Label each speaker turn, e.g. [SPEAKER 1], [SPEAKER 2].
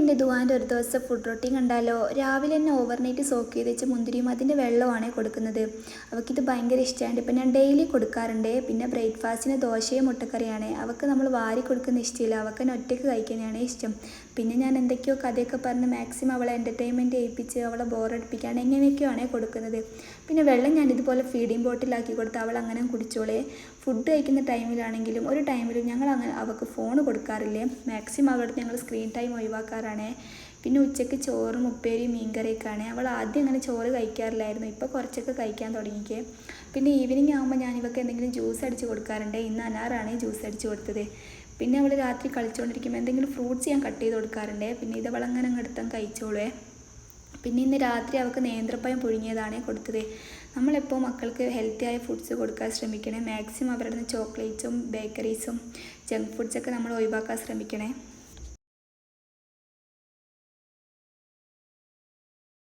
[SPEAKER 1] എൻ്റെ ദുവാൻ്റെ ഒരു ദിവസം ഫുഡ് റൊട്ടീൻ കണ്ടാലോ. രാവിലെ തന്നെ ഓവർനൈറ്റ് സോക്ക് ചെയ്ത് വെച്ച മുന്തിരിയും അതിൻ്റെ വെള്ളമാണ് കൊടുക്കുന്നത്. അവൾക്കിത് ഭയങ്കര ഇഷ്ടമാണ്. ഇപ്പം ഞാൻ ഡെയിലി കൊടുക്കാറുണ്ട്. പിന്നെ ബ്രേക്ക്ഫാസ്റ്റിന് ദോശയും മുട്ടക്കറിയാണ്. അവൾക്ക് നമ്മൾ വാരി കൊടുക്കുന്ന ഇഷ്ടമില്ല. അവൾക്ക് തന്നെ ഒറ്റയ്ക്ക് കഴിക്കാനാണ് ഇഷ്ടം. പിന്നെ ഞാൻ എന്തൊക്കെയോ കഥയൊക്കെ പറഞ്ഞ് മാക്സിമം അവളെ എൻ്റർടൈൻമെൻറ്റ് ചെയ്യിപ്പിച്ച് അവളെ ബോറടിപ്പിക്കാണ്ട് എങ്ങനെയൊക്കെയാണ് കൊടുക്കുന്നത്. പിന്നെ വെള്ളം ഞാൻ ഇതുപോലെ ഫീഡിങ് ബോട്ടിലാക്കി കൊടുത്ത് അവൾ അങ്ങനെ കുടിച്ചോളേ. ഫുഡ് കഴിക്കുന്ന ടൈമിലാണെങ്കിലും ഒരു ടൈമിലും ഞങ്ങൾ അങ്ങനെ അവൾക്ക് ഫോൺ കൊടുക്കാറില്ലേ. മാക്സിമം അവളുടെ ഞങ്ങൾ സ്ക്രീൻ ടൈം ഒഴിവാക്കാറാണ്. പിന്നെ ഉച്ചയ്ക്ക് ചോറും ഉപ്പേരിയും മീൻകറിയൊക്കെയാണ്. അവൾ ആദ്യം അങ്ങനെ ചോറ് കഴിക്കാറില്ലായിരുന്നു. ഇപ്പോൾ കുറച്ചൊക്കെ കഴിക്കാൻ തുടങ്ങിക്കേ. പിന്നെ ഈവനിങ് ആകുമ്പോൾ ഞാൻ ഇവൾക്ക് എന്തെങ്കിലും ജ്യൂസ് അടിച്ച് കൊടുക്കാറുണ്ട്. ഇന്ന് അനാറാണ് ജ്യൂസ് അടിച്ച് കൊടുത്തത്. പിന്നെ അവൾ രാത്രി കളിച്ചുകൊണ്ടിരിക്കുമ്പോൾ എന്തെങ്കിലും ഫ്രൂട്ട്സ് ഞാൻ കട്ട് ചെയ്ത് കൊടുക്കാറുണ്ട്. പിന്നെ ഇത് അവളങ്ങനെ അങ്ങ് എടുത്താൽ കഴിച്ചോളേ. പിന്നെ ഇന്ന് രാത്രി അവൾക്ക് നേന്ത്രപ്പഴം പുഴുങ്ങിയതാണ് കൊടുത്തത്. നമ്മളെപ്പോൾ മക്കൾക്ക് ഹെൽത്തിയായ ഫുഡ്സ് കൊടുക്കാൻ ശ്രമിക്കണേ. മാക്സിമം അവരുടെ ചോക്ലേറ്റ്സും ബേക്കറീസും ജങ്ക് ഫുഡ്സൊക്കെ നമ്മൾ ഒഴിവാക്കാൻ ശ്രമിക്കണേ.